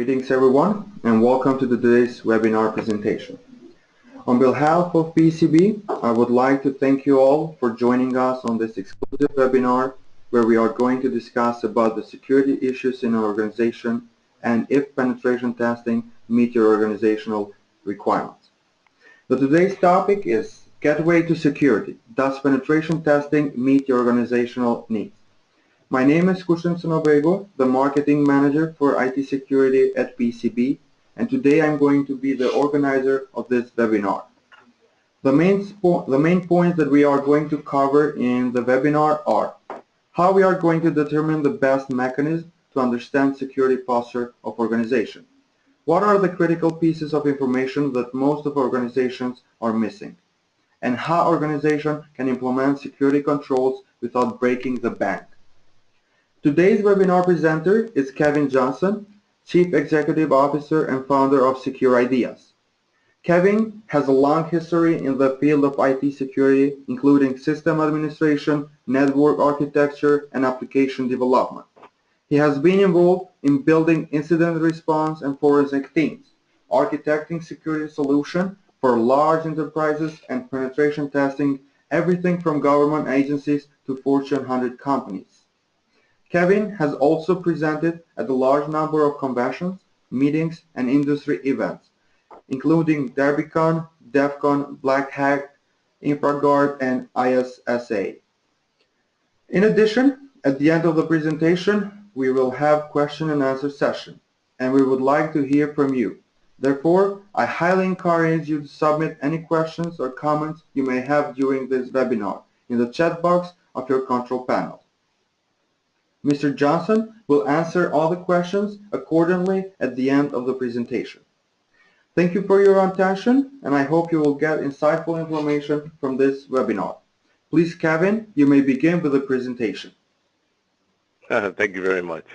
Greetings everyone and welcome to today's webinar presentation. On behalf of PCB, I would like to thank you all for joining us on this exclusive webinar where we are going to discuss about the security issues in our organization and if penetration testing meet your organizational requirements. So today's topic is Gateway to Security. Does penetration testing meet your organizational needs? My name is Kushan Sonobego, the Marketing Manager for IT Security at PCB, and today I'm going to be the organizer of this webinar. The main points that we are going to cover in the webinar are how we are going to determine the best mechanism to understand security posture of organization. What are the critical pieces of information that most of organizations are missing? And how organization can implement security controls without breaking the bank. Today's webinar presenter is Kevin Johnson, Chief Executive Officer and founder of Secure Ideas. Kevin has a long history in the field of IT security, including system administration, network architecture, and application development. He has been involved in building incident response and forensic teams, architecting security solutions for large enterprises, and penetration testing everything from government agencies to Fortune 100 companies. Kevin has also presented at a large number of conventions, meetings, and industry events, including DerbyCon, DEFCON, Blackhat, Infragard and ISSA. In addition, at the end of the presentation, we will have question and answer session, and we would like to hear from you. Therefore, I highly encourage you to submit any questions or comments you may have during this webinar in the chat box of your control panel. Mr. Johnson will answer all the questions accordingly at the end of the presentation. Thank you for your attention, and I hope you will get insightful information from this webinar. Please, Kevin, you may begin with the presentation. Thank you very much.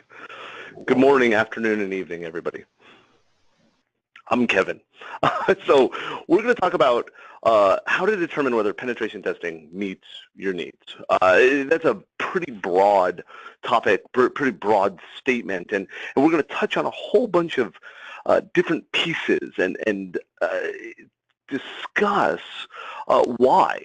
Good morning, afternoon, and evening, everybody. I'm Kevin. So we're going to talk about how to determine whether penetration testing meets your needs. That's a pretty broad topic, pretty broad statement, and we're going to touch on a whole bunch of different pieces and discuss why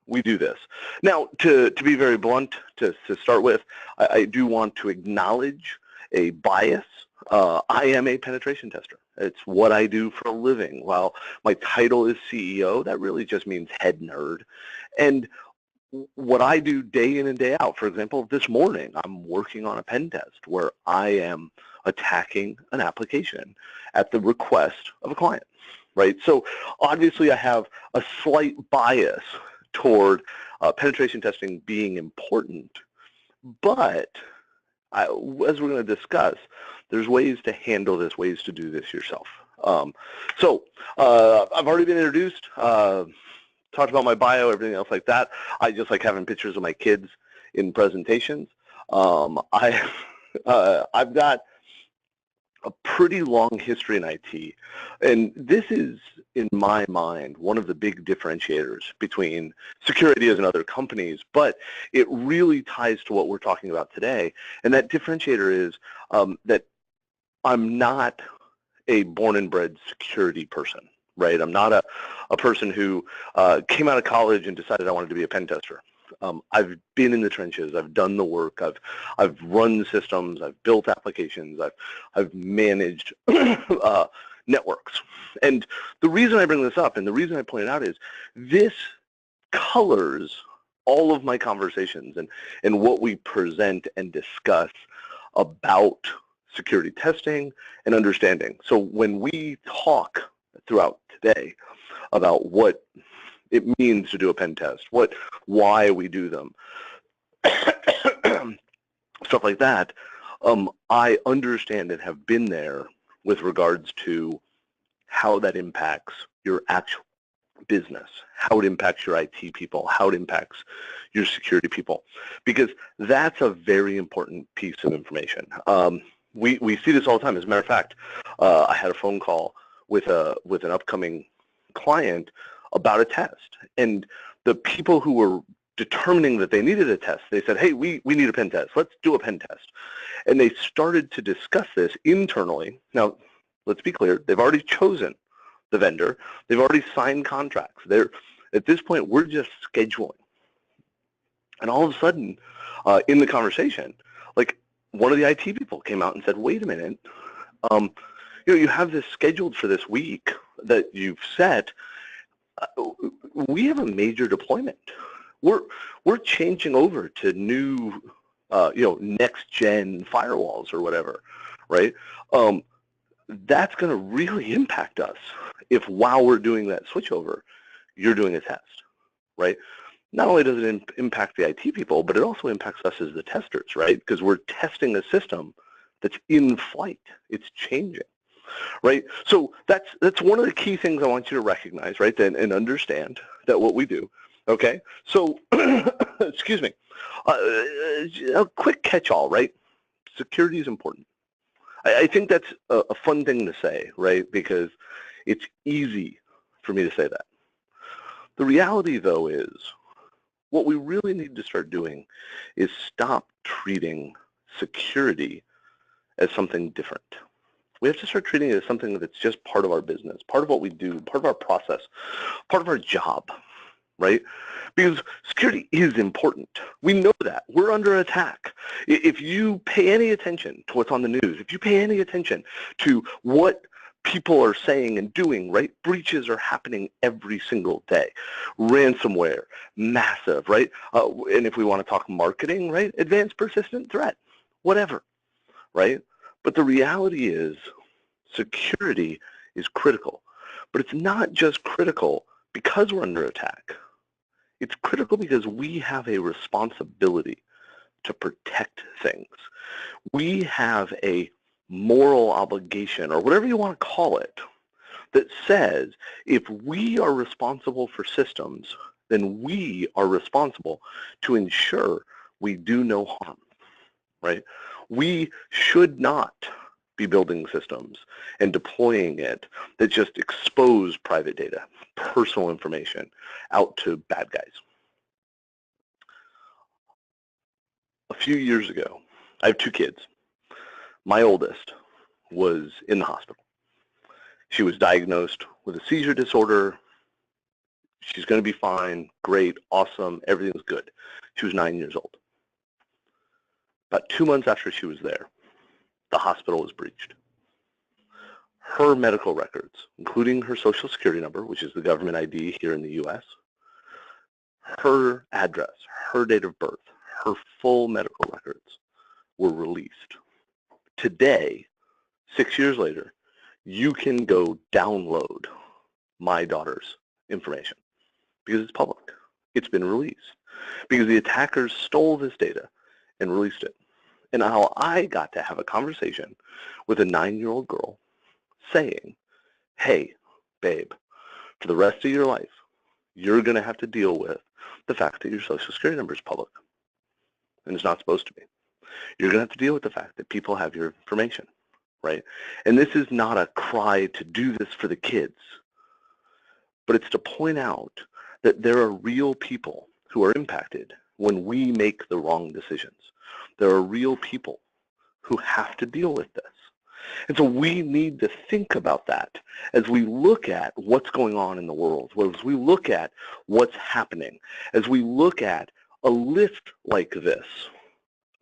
we do this. Now, to be very blunt, to start with, I do want to acknowledge a bias. I am a penetration tester. It's what I do for a living. While my title is CEO, that really just means head nerd. And what I do day in and day out, for example, this morning, I'm working on a pen test where I am attacking an application at the request of a client, right? So obviously I have a slight bias toward penetration testing being important, but as we're going to discuss, there's ways to handle this, ways to do this yourself. So I've already been introduced, talked about my bio, everything else like that. I just like having pictures of my kids in presentations. I've got a pretty long history in IT, and this is, in my mind, one of the big differentiators between Secure Ideas and other companies, but it really ties to what we're talking about today, and that differentiator is that I'm not a born and bred security person, right? I'm not a person who came out of college and decided I wanted to be a pen tester. I've been in the trenches. I've done the work. I've run systems. I've built applications. I've managed networks. And the reason I bring this up and the reason I point it out is this colors all of my conversations and what we present and discuss about security testing and understanding. So when we talk throughout today about what it means to do a pen test, why we do them, stuff like that, I understand and have been there with regards to how that impacts your actual business, how it impacts your IT people, how it impacts your security people, because that's a very important piece of information. We see this all the time. As a matter of fact, I had a phone call with an upcoming client about a test, and the people who were determining that they needed a test, they said, hey, we need a pen test. Let's do a pen test. And they started to discuss this internally. Now, let's be clear, they've already chosen the vendor. They've already signed contracts. At this point, we're just scheduling. And all of a sudden, in the conversation, like one of the IT people came out and said, wait a minute, you have this scheduled for this week that you've set. We have a major deployment. We're changing over to new, next gen firewalls or whatever, right? That's going to really impact us if while we're doing that switchover, you're doing a test, right? Not only does it impact the IT people, but it also impacts us as the testers, right? Because we're testing a system that's in flight. It's changing, right? So that's one of the key things I want you to recognize, right? And understand that what we do, okay? So, excuse me, a quick catch-all, right? Security is important. I think that's a fun thing to say, right? Because it's easy for me to say that. The reality, though, is what we really need to start doing is stop treating security as something different. We have to start treating it as something that's just part of our business, part of what we do, part of our process, part of our job, right? Because security is important. We know that. We're under attack. If you pay any attention to what's on the news, if you pay any attention to what people are saying and doing, right? Breaches are happening every single day. Ransomware, massive, right? And if we want to talk marketing, right? Advanced persistent threat, whatever, right? But the reality is security is critical. But it's not just critical because we're under attack. It's critical because we have a responsibility to protect things. We have a moral obligation, or whatever you want to call it, that says if we are responsible for systems, then we are responsible to ensure we do no harm, right? We should not be building systems and deploying it that just expose private data, personal information out to bad guys. A few years ago, I have two kids. My oldest was in the hospital. She was diagnosed with a seizure disorder. She's going to be fine, great, awesome, everything's good. She was 9 years old. About 2 months after she was there, the hospital was breached. Her medical records, including her social security number, which is the government ID here in the US, her address, her date of birth, her full medical records were released. Today, 6 years later, you can go download my daughter's information because it's public. It's been released because the attackers stole this data and released it. And how I got to have a conversation with a 9-year-old girl saying, hey, babe, for the rest of your life, you're going to have to deal with the fact that your social security number is public. And it's not supposed to be. You're going to have to deal with the fact that people have your information, right? And this is not a cry to do this for the kids, but it's to point out that there are real people who are impacted when we make the wrong decisions. There are real people who have to deal with this. And so we need to think about that as we look at what's going on in the world, as we look at what's happening, as we look at a list like this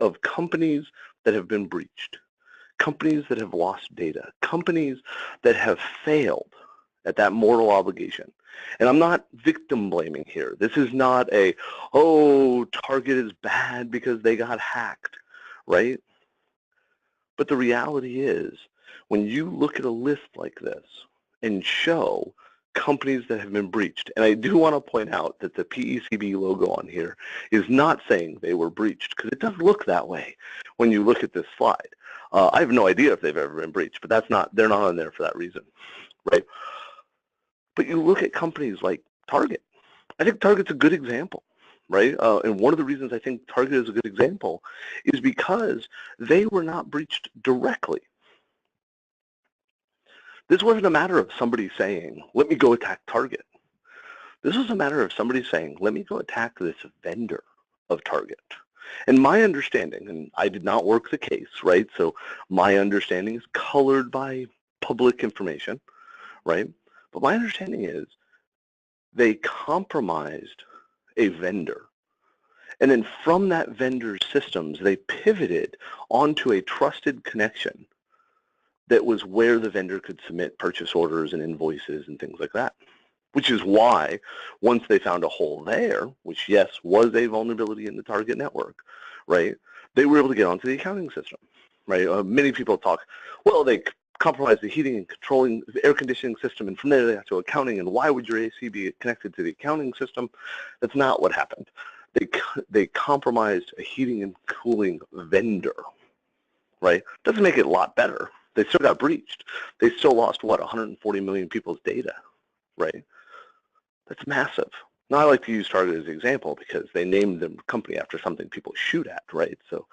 of companies that have been breached, companies that have lost data, companies that have failed at that moral obligation. And I'm not victim blaming here. This is not a, oh, Target is bad because they got hacked, right? But the reality is, when you look at a list like this and show companies that have been breached, and I do want to point out that the PCB logo on here is not saying they were breached, because it does look that way when you look at this slide. I have no idea if they've ever been breached, but they're not on there for that reason, right? But you look at companies like Target. I think Target's a good example, right? And one of the reasons I think Target is a good example is because they were not breached directly. This wasn't a matter of somebody saying, let me go attack Target. This was a matter of somebody saying, let me go attack this vendor of target. And my understanding, and I did not work the case, right? So my understanding is colored by public information, right? But my understanding is they compromised a vendor. And then from that vendor's systems, they pivoted onto a trusted connection that was where the vendor could submit purchase orders and invoices and things like that. Which is why once they found a hole there, which yes, was a vulnerability in the target network, right, they were able to get onto the accounting system, right? Many people talk, well, they compromised the heating and controlling the air conditioning system, and from there they got to accounting, and why would your AC be connected to the accounting system? That's not what happened. They compromised a heating and cooling vendor, right? Doesn't make it a lot better. They still got breached. They still lost, what, 140 million people's data, right? That's massive. Now, I like to use Target as an example because they named the company after something people shoot at, right? So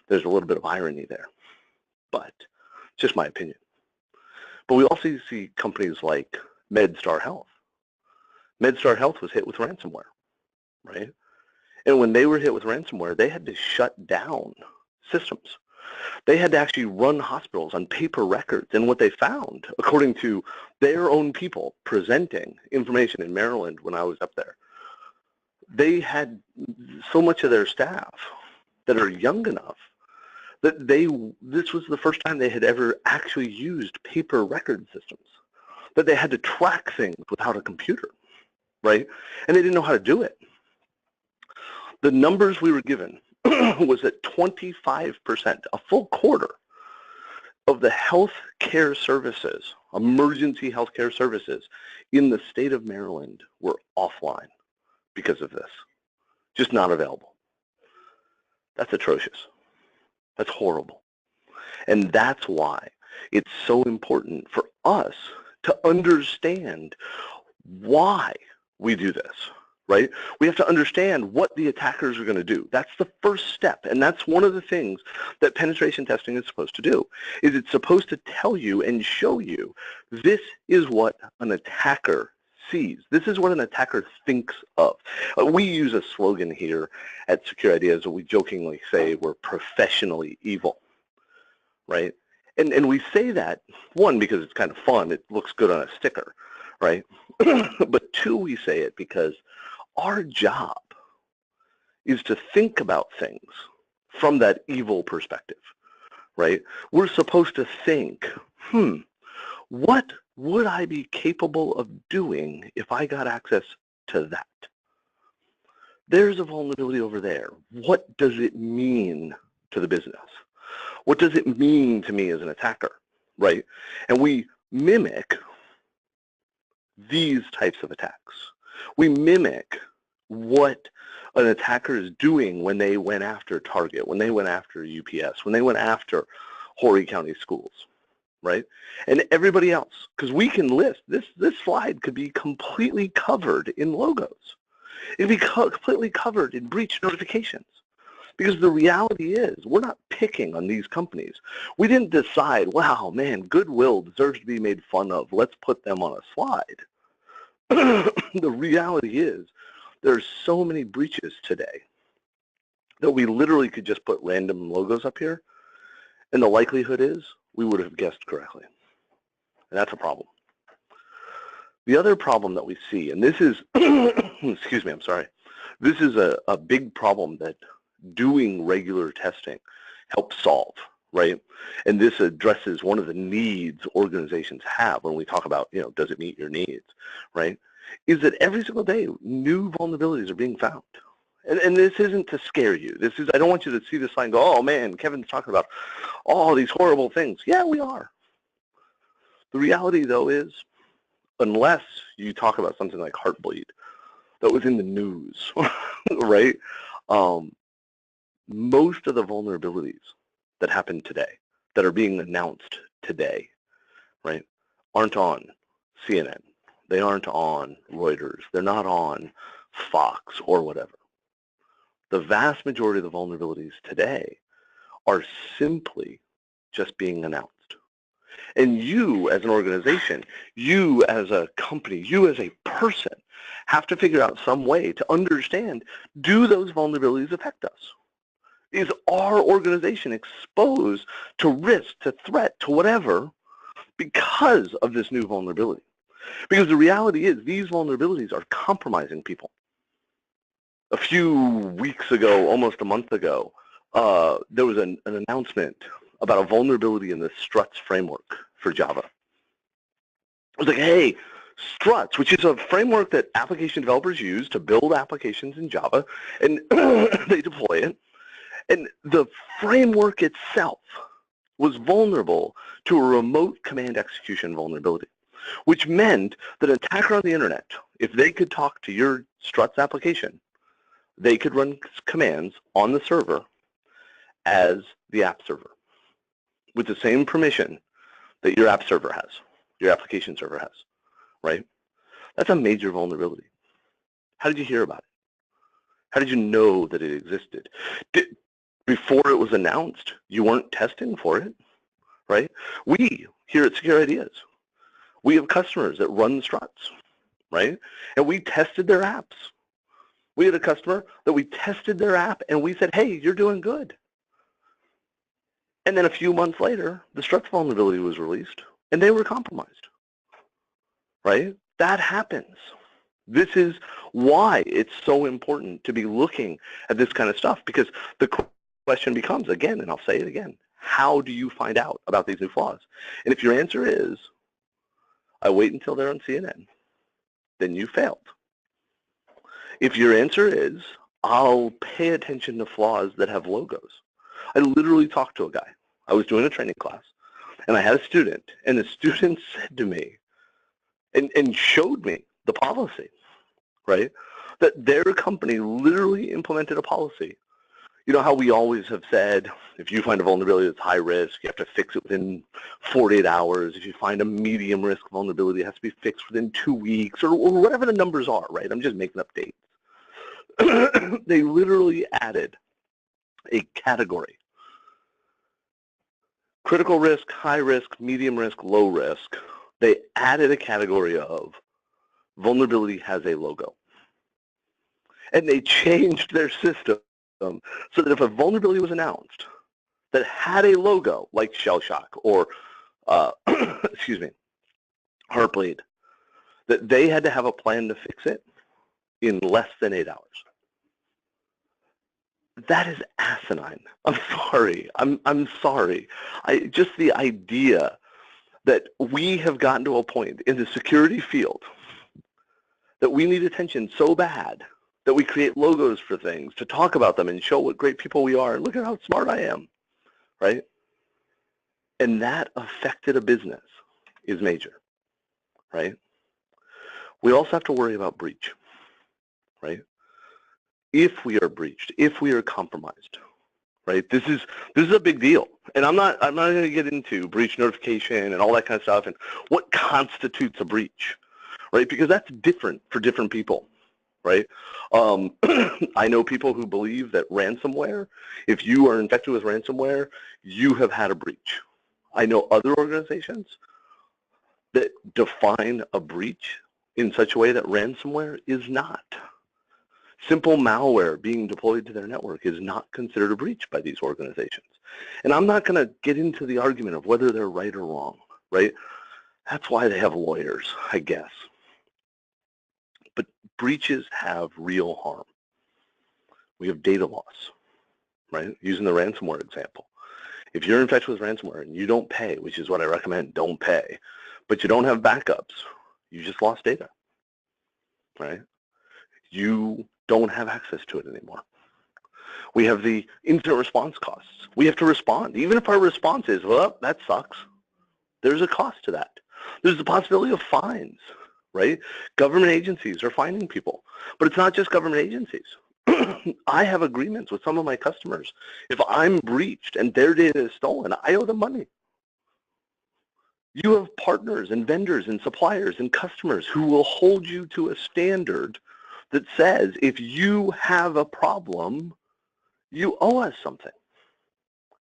there's a little bit of irony there. But it's just my opinion. But we also see companies like MedStar Health. MedStar Health was hit with ransomware, right? And when they were hit with ransomware, they had to shut down systems. They had to actually run hospitals on paper records. And what they found, according to their own people presenting information in Maryland when I was up there, they had so much of their staff that are young enough that this was the first time they had ever actually used paper record systems, that they had to track things without a computer, right? And they didn't know how to do it. The numbers we were given was that 25%, a full quarter of the health care services, emergency health care services in the state of Maryland were offline because of this, just not available. That's atrocious. That's horrible. And that's why it's so important for us to understand why we do this. Right? We have to understand what the attackers are going to do. That's the first step, and that's one of the things that penetration testing is supposed to do, is it's supposed to tell you and show you this is what an attacker sees. This is what an attacker thinks of. We use a slogan here at Secure Ideas that we jokingly say we're professionally evil, right? And we say that, one, because it's kind of fun. It looks good on a sticker, right? But two, we say it because our job is to think about things from that evil perspective, right? We're supposed to think, what would I be capable of doing if I got access to that? There's a vulnerability over there. What does it mean to the business? What does it mean to me as an attacker, right? And we mimic these types of attacks. We mimic what an attacker is doing when they went after Target, when they went after UPS, when they went after Horry County Schools, right? And everybody else, because we can list, this slide could be completely covered in logos. It'd be completely covered in breach notifications. Because the reality is, we're not picking on these companies. We didn't decide, wow, man, Goodwill deserves to be made fun of. Let's put them on a slide. The reality is, there's so many breaches today that we literally could just put random logos up here, and the likelihood is we would have guessed correctly. And that's a problem. The other problem that we see, and this is, excuse me, I'm sorry, this is a big problem that doing regular testing helps solve, right? And this addresses one of the needs organizations have when we talk about, does it meet your needs, right? Is that every single day new vulnerabilities are being found. And this isn't to scare you. This is, I don't want you to see this line and go, oh man, Kevin's talking about all these horrible things. Yeah, we are. The reality though is, unless you talk about something like Heartbleed that was in the news, right? Most of the vulnerabilities that happen today, that are being announced today, right, aren't on CNN. They aren't on Reuters. They're not on Fox or whatever. The vast majority of the vulnerabilities today are simply just being announced. And you as an organization, you as a company, you as a person, have to figure out some way to understand, do those vulnerabilities affect us? Is our organization exposed to risk, to threat, to whatever because of this new vulnerability? Because the reality is these vulnerabilities are compromising people. A few weeks ago, almost a month ago, there was an announcement about a vulnerability in the struts framework for Java. It was like, hey, struts, which is a framework that application developers use to build applications in Java, and they deploy it. And the framework itself was vulnerable to a remote command execution vulnerability, which meant that an attacker on the internet, if they could talk to your struts application, they could run commands on the server as the app server with the same permission that your app server has, your application server has, right? That's a major vulnerability. How did you hear about it? How did you know that it existed? Before it was announced, you weren't testing for it, right? We, here at Secure Ideas, we have customers that run struts, right? And we tested their apps. We had a customer that we tested their app and we said, hey, you're doing good. And then a few months later, the struts vulnerability was released and they were compromised, right? That happens. This is why it's so important to be looking at this kind of stuff, because the question becomes, again, and I'll say it again, how do you find out about these new flaws? And if your answer is, I wait until they're on CNN, then you failed. If your answer is, I'll pay attention to flaws that have logos. I literally talked to a guy. I was doing a training class, and I had a student, and the student said to me, and showed me the policy, right? That their company literally implemented a policy. You know how we always have said, if you find a vulnerability that's high risk, you have to fix it within 48 hours. If you find a medium risk vulnerability, it has to be fixed within 2 weeks, or whatever the numbers are, right? I'm just making up dates. They literally added a category. Critical risk, high risk, medium risk, low risk. They added a category of vulnerability has a logo. And they changed their system so that if a vulnerability was announced that had a logo like shell shock or, excuse me, Heartbleed, that they had to have a plan to fix it in less than 8 hours. That is asinine. I'm sorry. I'm sorry. Just the idea that we have gotten to a point in the security field that we need attention so bad that we create logos for things to talk about them and show what great people we are. And look at how smart I am, right? And that affected a business is major, right? We also have to worry about breach, right? If we are breached, if we are compromised, right? This is a big deal. And I'm not going to get into breach notification and all that kind of stuff and what constitutes a breach, right? Because that's different for different people, right? I know people who believe that ransomware, if you are infected with ransomware, you have had a breach. I know other organizations that define a breach in such a way that ransomware is not. Simple malware being deployed to their network is not considered a breach by these organizations. And I'm not going to get into the argument of whether they're right or wrong, right? That's why they have lawyers, I guess. But breaches have real harm. We have data loss, right? Using the ransomware example. If you're infected with ransomware and you don't pay, which is what I recommend, don't pay, but you don't have backups, you just lost data, right? You don't have access to it anymore. We have the incident response costs. We have to respond. Even if our response is, well, that sucks, there's a cost to that. There's the possibility of fines, right? Government agencies are fining people. But it's not just government agencies. I have agreements with some of my customers. If I'm breached and their data is stolen, I owe them money. You have partners and vendors and suppliers and customers who will hold you to a standard that says if you have a problem, you owe us something.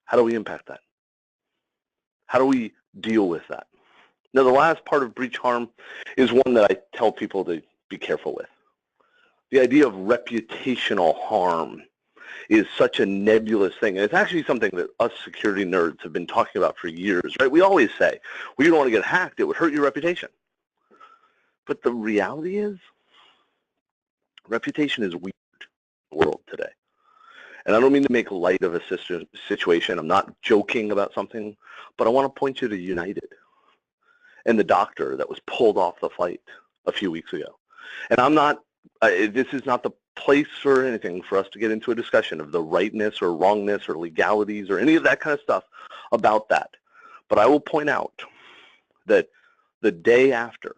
How do we impact that? How do we deal with that? Now, the last part of breach harm is one that I tell people to be careful with. The idea of reputational harm is such a nebulous thing. And it's actually something that us security nerds have been talking about for years, right? We always say, well, you don't want to get hacked. It would hurt your reputation. But the reality is, reputation is weird in the world today. And I don't mean to make light of a situation. I'm not joking about something, but I want to point you to United and the doctor that was pulled off the flight a few weeks ago. And I'm not, this is not the place or anything for us to get into a discussion of the rightness or wrongness or legalities or any of that kind of stuff about that. But I will point out that the day after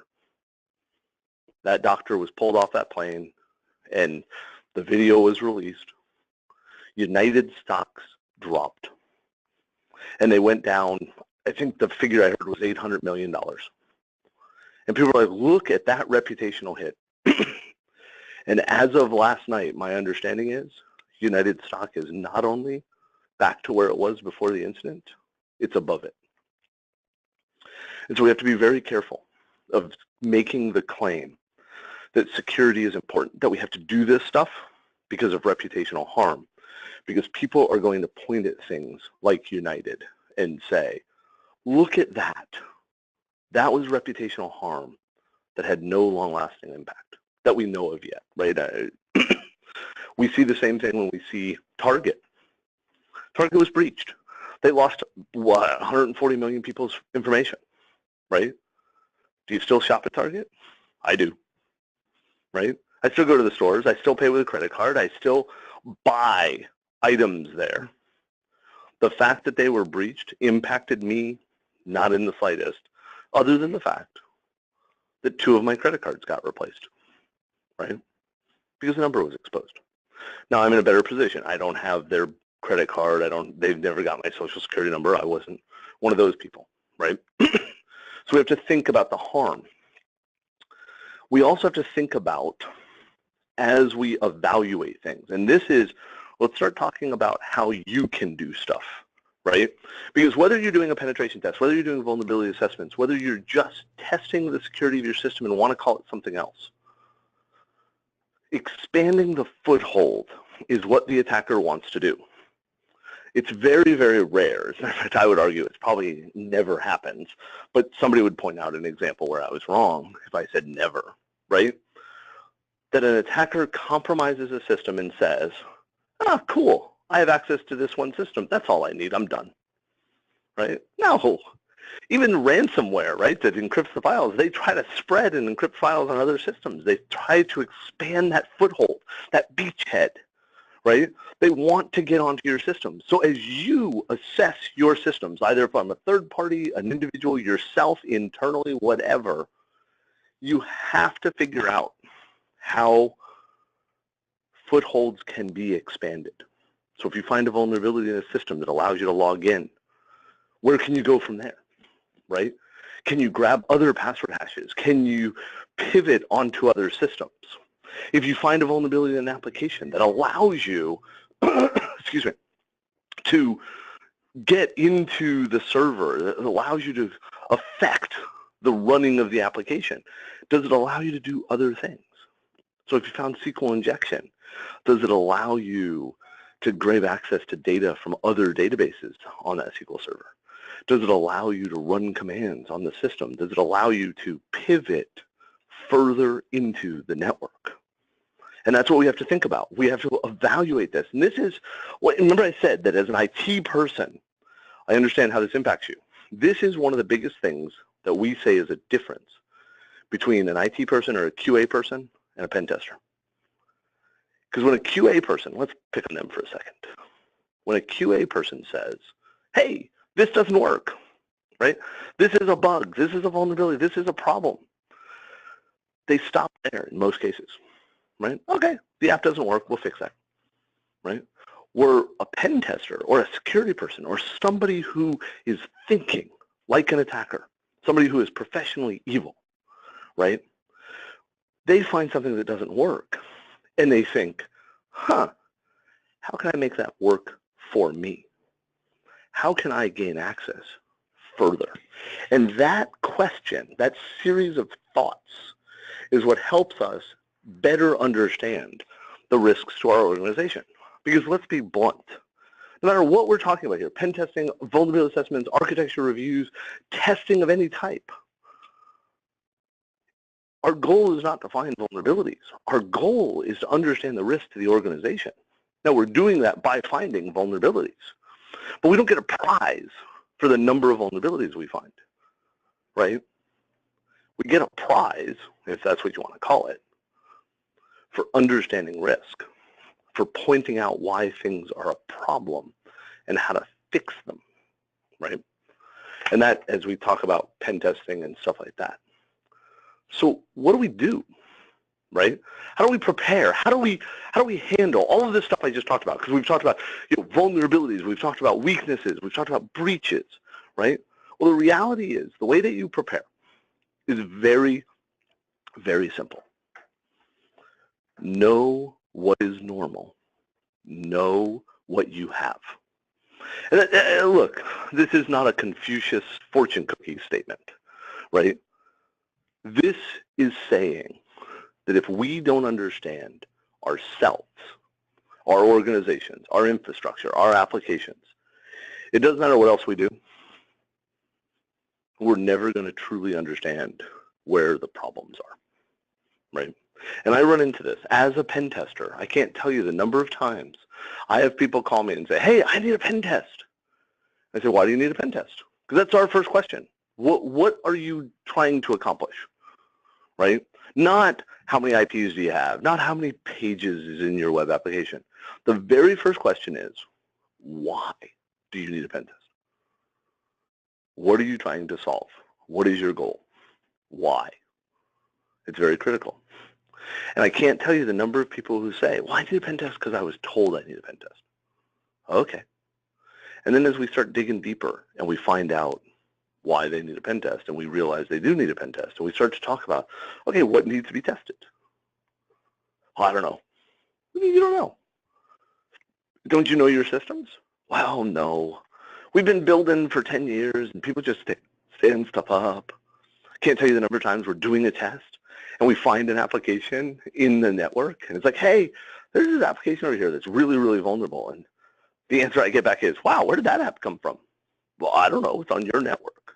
that doctor was pulled off that plane and the video was released, United stocks dropped. And they went down, I think the figure I heard was $800 million. And people were like, look at that reputational hit. And as of last night, my understanding is United stock is not only back to where it was before the incident, it's above it. And so we have to be very careful of making the claim that security is important, that we have to do this stuff because of reputational harm, because people are going to point at things like United and say, look at that. That was reputational harm that had no long-lasting impact that we know of yet, right? We see the same thing when we see Target. Target was breached. They lost, what, 140 million people's information, right? Do you still shop at Target? I do, right? I still go to the stores. I still pay with a credit card. I still buy items there. The fact that they were breached impacted me not in the slightest, other than the fact that 2 of my credit cards got replaced, right? Because the number was exposed. Now I'm in a better position. I don't have their credit card. They've never got my social security number. I wasn't one of those people, right? So we have to think about the harm. We also have to think about as we evaluate things. And this is, let's start talking about how you can do stuff, right? Because whether you're doing a penetration test, whether you're doing vulnerability assessments, whether you're just testing the security of your system and want to call it something else, expanding the foothold is what the attacker wants to do. It's very, very rare. In fact, I would argue it probably never happens, but somebody would point out an example where I was wrong if I said never, right? That an attacker compromises a system and says, ah, cool, I have access to this one system. That's all I need. I'm done, right? No. Even ransomware, right, that encrypts the files, they try to spread and encrypt files on other systems. They try to expand that foothold, that beachhead, right? They want to get onto your system. So as you assess your systems, either from a third party, an individual, yourself, internally, whatever, you have to figure out how footholds can be expanded. So if you find a vulnerability in a system that allows you to log in, where can you go from there, right? Can you grab other password hashes? Can you pivot onto other systems? If you find a vulnerability in an application that allows you, excuse me, to get into the server, that allows you to affect the running of the application, does it allow you to do other things? So if you found SQL injection, does it allow you to grab access to data from other databases on that SQL server? Does it allow you to run commands on the system? Does it allow you to pivot further into the network? And that's what we have to think about. We have to evaluate this. And this is what, remember I said that as an IT person, I understand how this impacts you. This is one of the biggest things that we say is a difference between an IT person or a QA person and a pen tester. Because when a QA person, let's pick on them for a second. When a QA person says, hey, this doesn't work, right? This is a bug. This is a vulnerability. This is a problem. They stop there in most cases, right? Okay, the app doesn't work. We'll fix that, right? We're a pen tester or a security person or somebody who is thinking like an attacker, somebody who is professionally evil, right? They find something that doesn't work and they think, huh, how can I make that work for me? How can I gain access further? And that question, that series of thoughts, is what helps us better understand the risks to our organization. Because let's be blunt, no matter what we're talking about here, pen testing, vulnerability assessments, architecture reviews, testing of any type, our goal is not to find vulnerabilities. Our goal is to understand the risk to the organization. Now, we're doing that by finding vulnerabilities. But we don't get a prize for the number of vulnerabilities we find, right? We get a prize, if that's what you want to call it, for understanding risk, for pointing out why things are a problem and how to fix them, right? And that, as we talk about pen testing and stuff like that. So what do, right? How do we prepare? How do we handle all of this stuff I just talked about? Because we've talked about vulnerabilities, we've talked about weaknesses, we've talked about breaches, right? Well, the reality is the way that you prepare is very, very simple. Know what is normal. Know what you have. And look, this is not a Confucius fortune cookie statement, right? This is saying that if we don't understand ourselves, our organizations, our infrastructure, our applications, it doesn't matter what else we do, we're never going to truly understand where the problems are, right? And I run into this as a pen tester. I can't tell you the number of times I have people call me and say, hey, I need a pen test. I say, why do you need a pen test? Because that's our first question. What are you trying to accomplish, right? Not how many IPs do you have, not how many pages is in your web application. The very first question is, why do you need a pen test? What are you trying to solve? What is your goal? Why? It's very critical. And I can't tell you the number of people who say, well, I need a pen test because I was told I need a pen test. Okay. And then as we start digging deeper and we find out why they need a pen test and we realize they do need a pen test and we start to talk about, okay, what needs to be tested? Well, I don't know. You don't know. Don't you know your systems? Well, no. We've been building for 10 years and people just stand stuff up. Can't tell you the number of times we're doing a test and we find an application in the network and it's like, hey, there's this application over here that's really, really vulnerable. And the answer I get back is, wow, where did that app come from? Well, I don't know. It's on your network,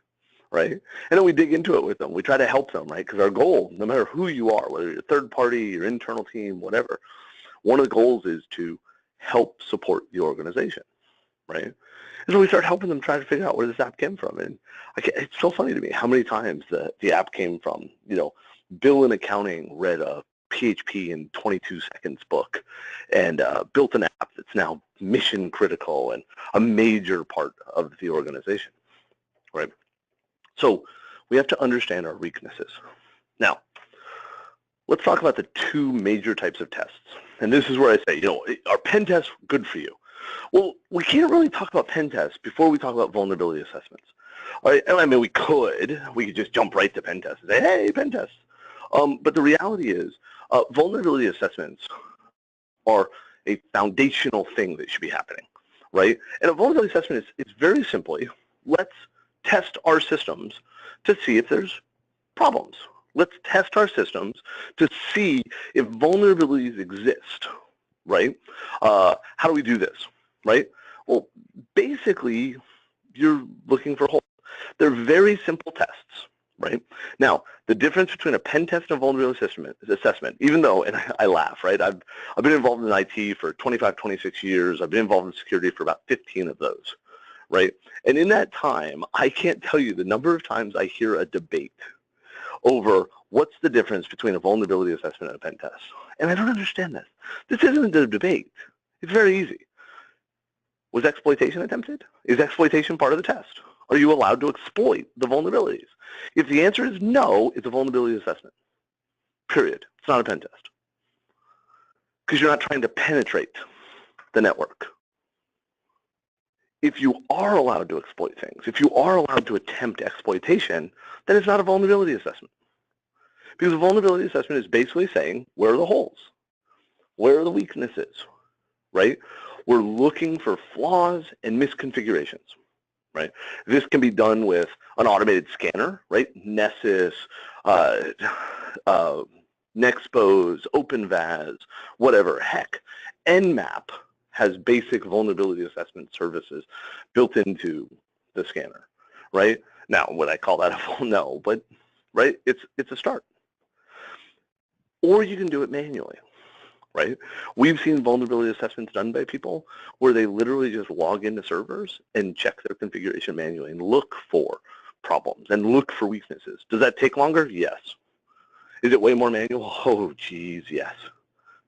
right? And then we dig into it with them. We try to help them, right? Because our goal, no matter who you are, whether you're a third party, your internal team, whatever, one of the goals is to help support the organization, right? And so we start helping them try to figure out where this app came from. And it's so funny to me how many times the app came from, Bill in accounting read a PHP in 22 seconds book and built an app that's now mission critical and a major part of the organization, right? So we have to understand our weaknesses. Now, let's talk about the two major types of tests. And this is where I say, are pen tests good for you? Well, we can't really talk about pen tests before we talk about vulnerability assessments. All right? I mean, we could just jump right to pen tests and say, hey, pen tests. But the reality is vulnerability assessments are a foundational thing that should be happening, right? And a vulnerability assessment is very simply, let's test our systems to see if there's problems. Let's test our systems to see if vulnerabilities exist, right? How do we do this, right? Well, basically, you're looking for holes. They're very simple tests, right? Now, the difference between a pen test and a vulnerability assessment, even though, and I laugh, right? I've been involved in IT for 25, 26 years. I've been involved in security for about 15 of those, right? And in that time, I can't tell you the number of times I hear a debate over what's the difference between a vulnerability assessment and a pen test. And I don't understand this. This isn't a debate. It's very easy. Was exploitation attempted? Is exploitation part of the test? Are you allowed to exploit the vulnerabilities? If the answer is no, it's a vulnerability assessment. Period. It's not a pen test. Because you're not trying to penetrate the network. If you are allowed to exploit things, if you are allowed to attempt exploitation, then it's not a vulnerability assessment. Because a vulnerability assessment is basically saying, where are the holes? Where are the weaknesses, right? We're looking for flaws and misconfigurations, right? This can be done with an automated scanner, right? Nessus, Nexpose, OpenVAS, whatever. Heck, Nmap has basic vulnerability assessment services built into the scanner, right? Now, would I call that a full? No, but right, it's a start. Or you can do it manually, right? We've seen vulnerability assessments done by people where they literally just log into servers and check their configuration manually and look for problems and look for weaknesses. Does that take longer? Yes. Is it way more manual? Oh, geez, yes,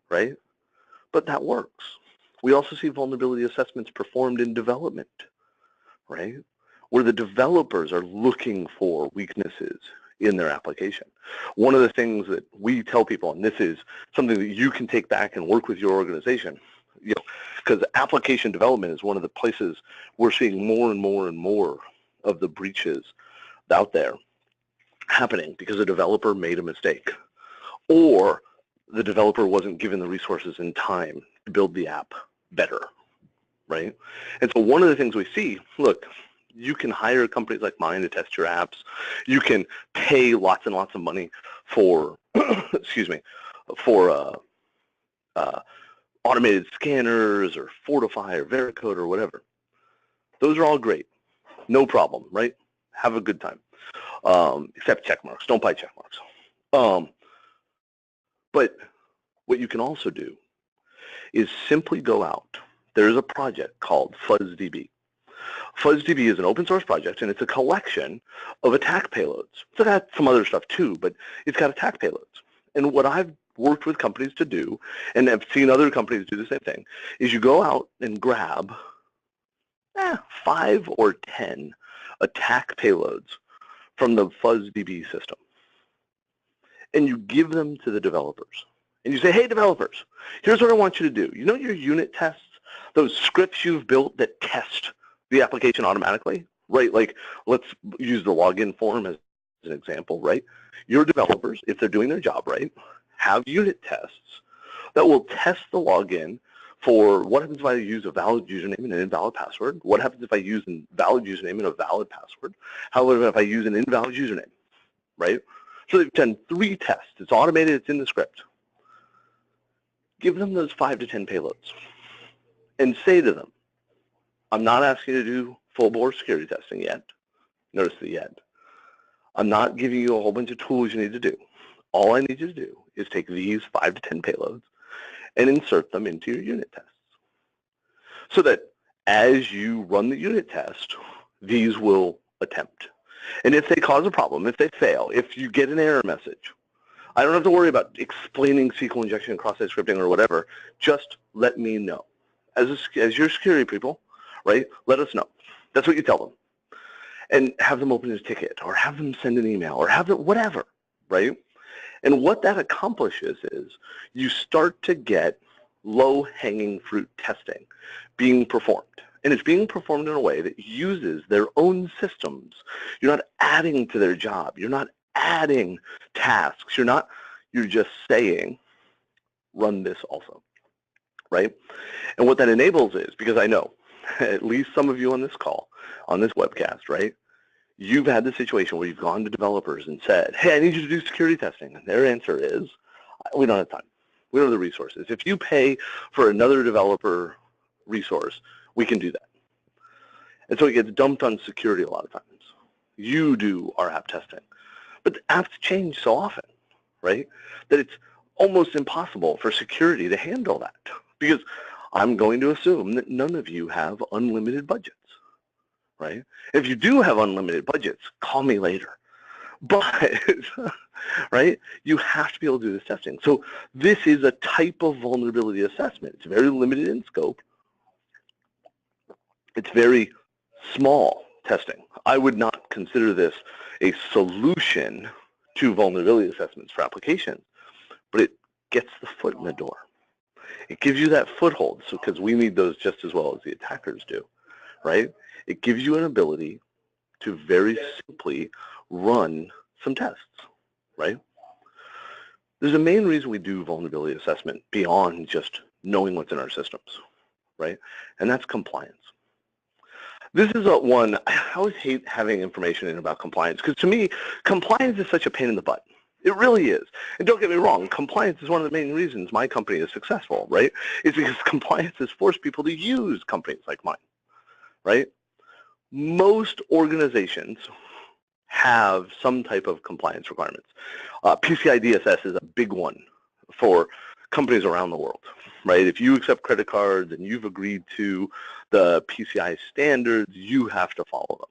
right? But that works. We also see vulnerability assessments performed in development, right? Where the developers are looking for weaknesses in their application. One of the things that we tell people, and this is something that you can take back and work with your organization, you know, because application development is one of the places we're seeing more and more and more of the breaches out there happening because a developer made a mistake or the developer wasn't given the resources and time to build the app better, right? And so one of the things we see, look, you can hire companies like mine to test your apps. You can pay lots and lots of money for, excuse me, for automated scanners or Fortify or Veracode or whatever. Those are all great. No problem, right? Have a good time. Except check marks. Don't buy check marks. But what you can also do is simply go out. There's a project called FuzzDB. FuzzDB is an open source project, and it's a collection of attack payloads. It's got some other stuff too, but it's got attack payloads. And what I've worked with companies to do, and I've seen other companies do the same thing, is you go out and grab 5 or 10 attack payloads from the FuzzDB system. And you give them to the developers. And you say, hey, developers, here's what I want you to do. You know your unit tests, those scripts you've built that test the application automatically, right? Like, let's use the login form as an example, right? Your developers, if they're doing their job right, have unit tests that will test the login for what happens if I use a valid username and an invalid password? What happens if I use a valid username and a valid password? How about if I use an invalid username, right? So they've done 3 tests. It's automated. It's in the script. Give them those 5 to 10 payloads and say to them, I'm not asking you to do full-bore security testing yet. Notice the yet. I'm not giving you a whole bunch of tools you need to do. All I need you to do is take these 5 to 10 payloads and insert them into your unit tests so that as you run the unit test, these will attempt. And if they cause a problem, if they fail, if you get an error message, I don't have to worry about explaining SQL injection and cross-site scripting or whatever. Just let me know. As your security people, right, let us know. That's what you tell them. And have them open a ticket or have them send an email or have them whatever, right? And what that accomplishes is you start to get low-hanging fruit testing being performed. And it's being performed in a way that uses their own systems. You're not adding to their job. You're not adding tasks. You're just saying, run this also, right? And what that enables is, because I know at least some of you on this call, on this webcast, right? You've had the situation where you've gone to developers and said, hey, I need you to do security testing. And their answer is, we don't have time. We don't have the resources. If you pay for another developer resource, we can do that. And so it gets dumped on security a lot of times. You do our app testing. But the apps change so often, right, that it's almost impossible for security to handle that. Because I'm going to assume that none of you have unlimited budgets, right? If you do have unlimited budgets, call me later. But, right, you have to be able to do this testing. So this is a type of vulnerability assessment. It's very limited in scope. It's very small testing. I would not consider this a solution to vulnerability assessments for applications, but it gets the foot in the door. It gives you that foothold, so because we need those just as well as the attackers do, right? It gives you an ability to very simply run some tests, right? There's a main reason we do vulnerability assessment beyond just knowing what's in our systems, right? And that's compliance. This is one, I always hate having information in about compliance, because to me, compliance is such a pain in the butt, It really is. And don't get me wrong, compliance is one of the main reasons my company is successful, right? It's because compliance has forced people to use companies like mine, right? Most organizations have some type of compliance requirements. PCI DSS is a big one for companies around the world, right? If you accept credit cards and you've agreed to the PCI standards, you have to follow them.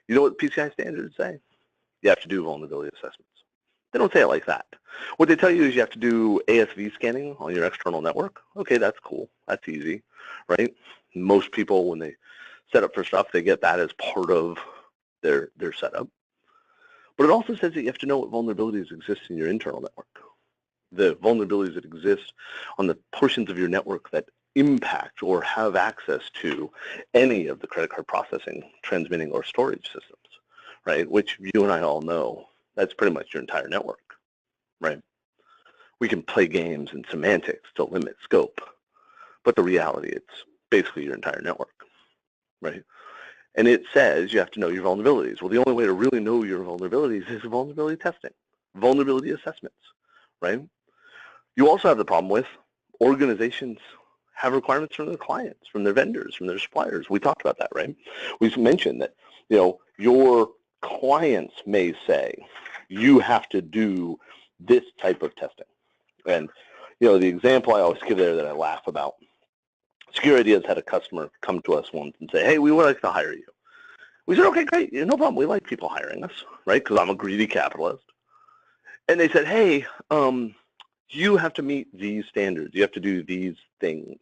You know what PCI standards say? You have to do vulnerability assessments. They don't say it like that. What they tell you is you have to do ASV scanning on your external network. Okay, that's cool. That's easy, right? Most people, when they set up for stuff, they get that as part of their setup. But it also says that you have to know what vulnerabilities exist in your internal network. The vulnerabilities that exist on the portions of your network that impact or have access to any of the credit card processing, transmitting, or storage systems, right? Which you and I all know, that's pretty much your entire network, right? We can play games and semantics to limit scope, but the reality, it's basically your entire network, right? And it says you have to know your vulnerabilities. Well, the only way to really know your vulnerabilities is vulnerability testing, vulnerability assessments, right? You also have the problem with organizations have requirements from their clients, from their vendors, from their suppliers. We talked about that, right? We've mentioned that, you know, your clients may say you have to do this type of testing. And, you know, the example I always give there that I laugh about, Security has had a customer come to us once and say, hey, we would like to hire you. We said, okay, great, no problem. We like people hiring us, right? Because I'm a greedy capitalist. And they said, hey, you have to meet these standards. You have to do these things,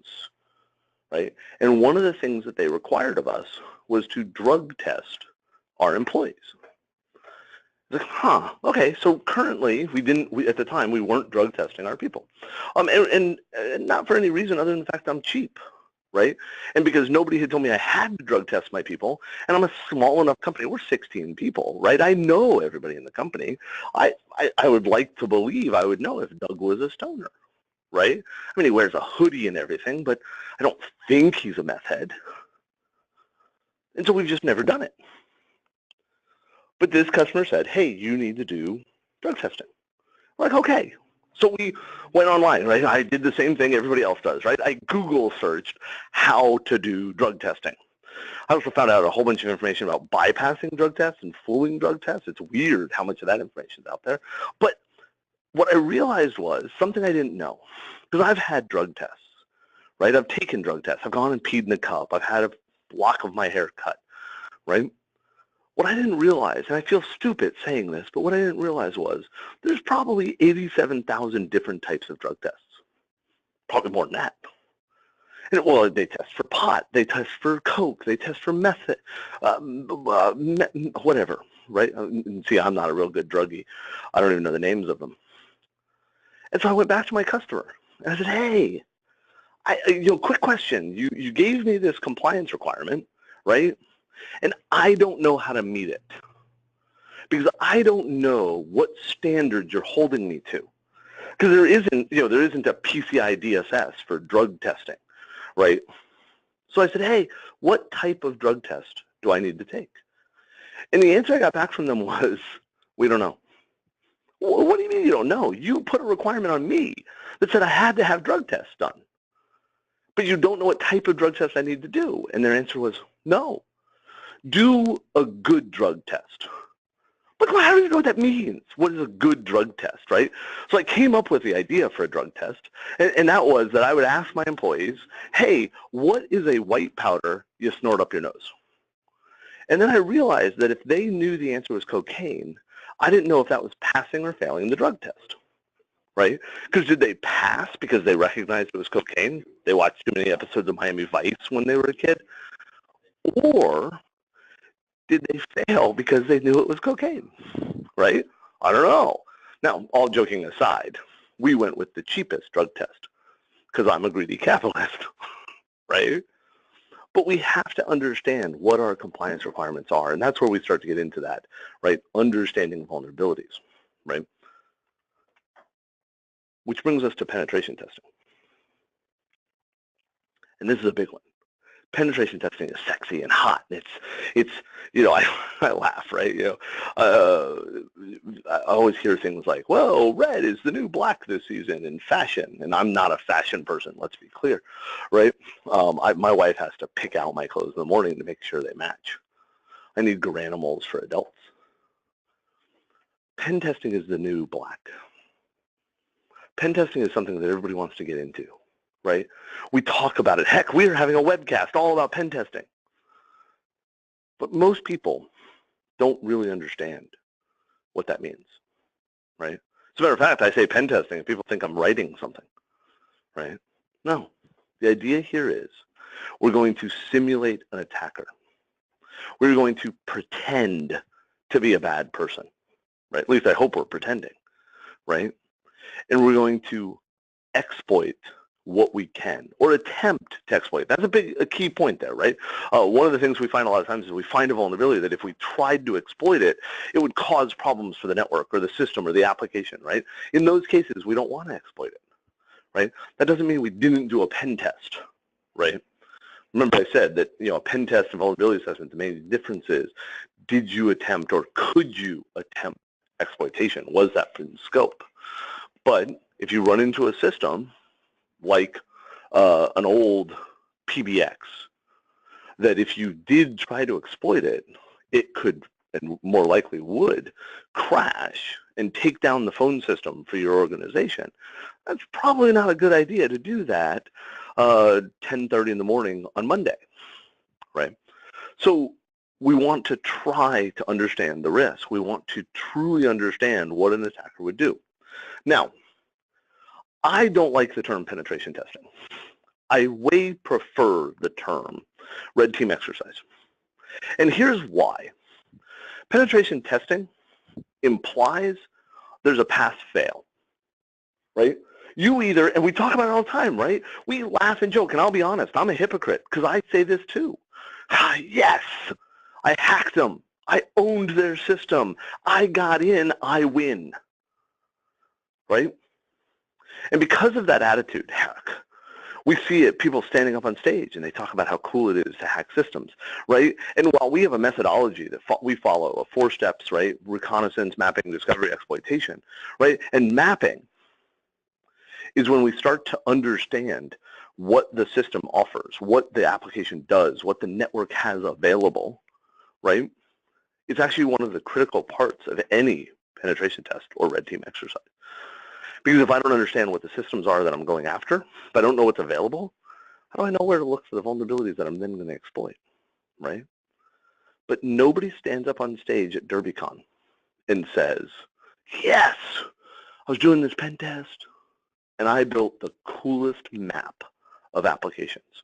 right? And one of the things that they required of us was to drug test our employees. It's like, okay, so currently at the time, we weren't drug testing our people. And not for any reason other than the fact I'm cheap, right? And because nobody had told me I had to drug test my people, and I'm a small enough company. We're 16 people, right? I know everybody in the company. I would like to believe I would know if Doug was a stoner, right? I mean, he wears a hoodie and everything, but I don't think he's a meth head. And so we've just never done it. But this customer said, hey, you need to do drug testing. We're like, okay. So we went online, right? I did the same thing everybody else does, right? I Google searched how to do drug testing. I also found out a whole bunch of information about bypassing drug tests and fooling drug tests. It's weird how much of that information is out there. But what I realized was something I didn't know, because I've had drug tests, right? I've taken drug tests. I've gone and peed in a cup. I've had a block of my hair cut, right? What I didn't realize, and I feel stupid saying this, but what I didn't realize was there's probably 87,000 different types of drug tests, probably more than that. And, well, they test for pot, they test for coke, they test for meth, whatever, right? And see, I'm not a real good druggie. I don't even know the names of them. And so I went back to my customer, and I said, hey, quick question. You gave me this compliance requirement, right? And I don't know how to meet it because I don't know what standards you're holding me to. Because there isn't a PCI DSS for drug testing, right? So I said, hey, what type of drug test do I need to take? And the answer I got back from them was, we don't know. Well, what do you mean you don't know? You put a requirement on me that said I had to have drug tests done. But you don't know what type of drug test I need to do. And their answer was, no. Do a good drug test. But how do you know what that means? What is a good drug test, right? So I came up with the idea for a drug test, and that was that I would ask my employees, hey, what is a white powder you snort up your nose? And then I realized that if they knew the answer was cocaine, I didn't know if that was passing or failing the drug test, right? Because did they pass because they recognized it was cocaine? They watched too many episodes of Miami Vice when they were a kid? Or did they fail because they knew it was cocaine, right? I don't know. Now, all joking aside, we went with the cheapest drug test because I'm a greedy capitalist, right? But we have to understand what our compliance requirements are, and that's where we start to get into that, right? Understanding vulnerabilities, right? Which brings us to penetration testing. And this is a big one. penetration testing is sexy and hot. It's you know, I laugh, right? You know, I always hear things like, well, red is the new black this season in fashion, and I'm not a fashion person, let's be clear, right? My wife has to pick out my clothes in the morning to make sure they match. I need granimals for adults. Pen testing is the new black. Pen testing is something that everybody wants to get into, right? We talk about it. Heck, we are having a webcast all about pen testing. But most people don't really understand what that means, right? As a matter of fact, I say pen testing and people think I'm writing something, right? No. The idea here is we're going to simulate an attacker. We're going to pretend to be a bad person, right? At least I hope we're pretending, right? And we're going to exploit what we can, or attempt to exploit. That's a key point there, right? One of the things we find a lot of times is we find a vulnerability that if we tried to exploit it, it would cause problems for the network or the system or the application, right? In those cases, we don't want to exploit it, right? That doesn't mean we didn't do a pen test, right? Remember I said that, you know, a pen test and vulnerability assessment, the main difference is, did you attempt or could you attempt exploitation? Was that in scope? But if you run into a system like an old PBX, that if you did try to exploit it, it could, and more likely would, crash and take down the phone system for your organization. That's probably not a good idea to do that 10:30 in the morning on Monday, right? So we want to try to understand the risk. We want to truly understand what an attacker would do. Now, I don't like the term penetration testing. I way prefer the term red team exercise. And here's why. Penetration testing implies there's a pass-fail, right? You either, and we talk about it all the time, right? We laugh and joke, and I'll be honest, I'm a hypocrite because I say this too. Yes, I hacked them. I owned their system. I got in, I win, right? And because of that attitude, heck, we see it, people standing up on stage and they talk about how cool it is to hack systems, right? And while we have a methodology that we follow, 4 steps, right? Reconnaissance, mapping, discovery, exploitation, right? And mapping is when we start to understand what the system offers, what the application does, what the network has available, right? It's actually one of the critical parts of any penetration test or red team exercise. Because if I don't understand what the systems are that I'm going after, if I don't know what's available, how do I know where to look for the vulnerabilities that I'm then going to exploit, right? But nobody stands up on stage at DerbyCon and says, yes, I was doing this pen test, and I built the coolest map of applications.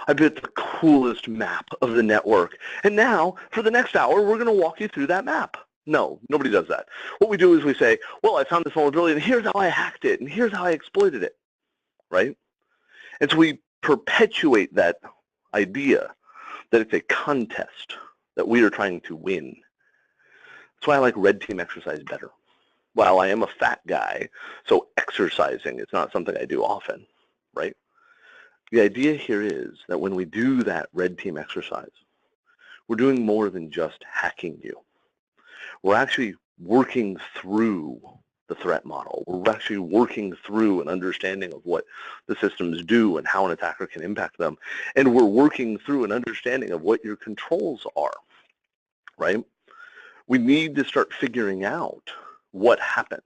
I built the coolest map of the network. And now, for the next hour, we're going to walk you through that map. No, nobody does that. What we do is we say, well, I found this vulnerability, and here's how I hacked it, and here's how I exploited it, right? And so we perpetuate that idea that it's a contest that we are trying to win. That's why I like red team exercise better. While I am a fat guy, so exercising is not something I do often, right? The idea here is that when we do that red team exercise, we're doing more than just hacking you. We're actually working through the threat model. We're actually working through an understanding of what the systems do and how an attacker can impact them. And we're working through an understanding of what your controls are, right? We need to start figuring out what happens.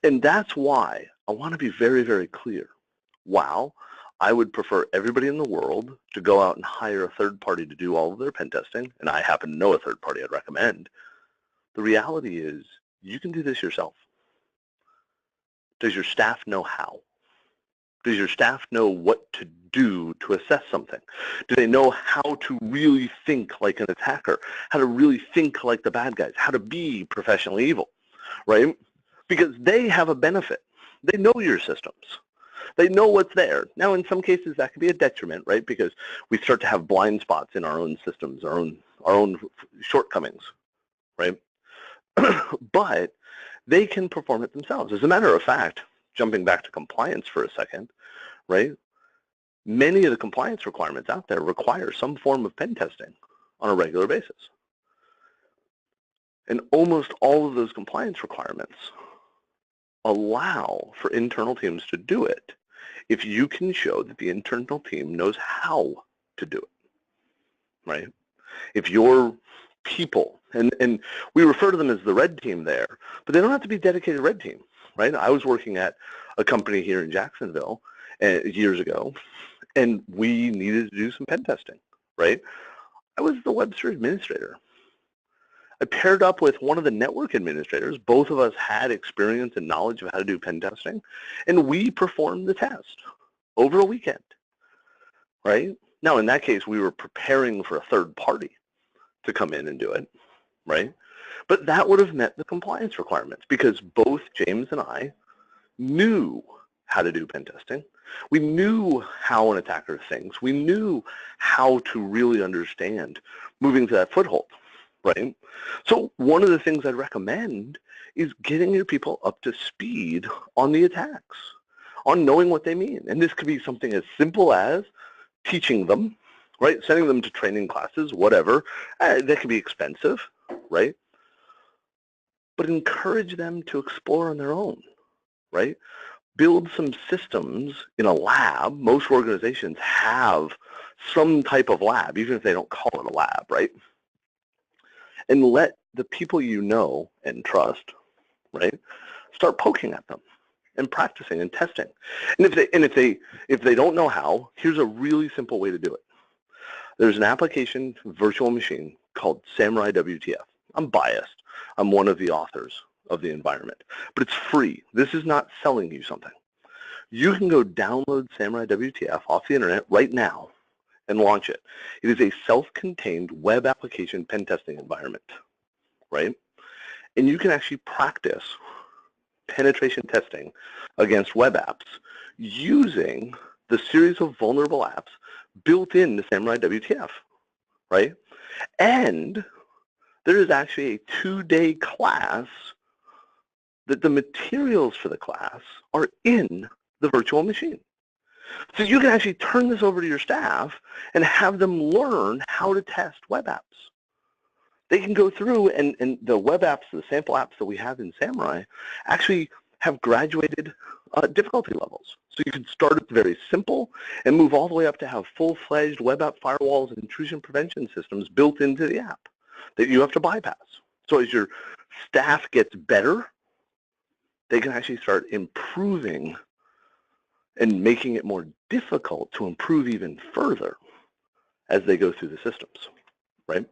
And that's why I want to be very, very clear. Wow, I would prefer everybody in the world to go out and hire a third party to do all of their pen testing, and I happen to know a third party I'd recommend. The reality is you can do this yourself. Does your staff know how? Does your staff know what to do to assess something? Do they know how to really think like an attacker? How to really think like the bad guys? How to be professionally evil, right? Because they have a benefit. They know your systems. They know what's there. Now, in some cases, that can be a detriment, right? Because we start to have blind spots in our own systems, our own shortcomings, right? But they can perform it themselves. As a matter of fact, jumping back to compliance for a second, right? Many of the compliance requirements out there require some form of pen testing on a regular basis. And almost all of those compliance requirements allow for internal teams to do it if you can show that the internal team knows how to do it, right? If your people, and we refer to them as the red team there, but they don't have to be dedicated red team, right? I was working at a company here in Jacksonville years ago, and we needed to do some pen testing, right? I was the Webster administrator. I paired up with one of the network administrators. Both of us had experience and knowledge of how to do pen testing, and we performed the test over a weekend, right? Now, in that case, we were preparing for a third party to come in and do it, right? But that would have met the compliance requirements because both James and I knew how to do pen testing. We knew how an attacker thinks. We knew how to really understand moving to that foothold, right? So one of the things I'd recommend is getting your people up to speed on the attacks, on knowing what they mean. And this could be something as simple as teaching them, right? Sending them to training classes, whatever. That can be expensive, right? But encourage them to explore on their own, right? Build some systems in a lab. Most organizations have some type of lab, even if they don't call it a lab, right? And let the people you know and trust, right, start poking at them and practicing and testing. And if they don't know how, here's a really simple way to do it. There's an application virtual machine called Samurai WTF. I'm biased. I'm one of the authors of the environment, but it's free. This is not selling you something. You can go download Samurai WTF off the internet right now and launch it. It is a self-contained web application pen testing environment, right? And you can actually practice penetration testing against web apps using the series of vulnerable apps built into Samurai WTF, right? And there is actually a 2-day class that the materials for the class are in the virtual machine. So you can actually turn this over to your staff and have them learn how to test web apps. They can go through and the web apps, the sample apps that we have in Samurai actually have graduated difficulty levels. So you can start at very simple and move all the way up to have full-fledged web app firewalls and intrusion prevention systems built into the app that you have to bypass. So as your staff gets better, they can actually start improving and making it more difficult to improve even further as they go through the systems, right?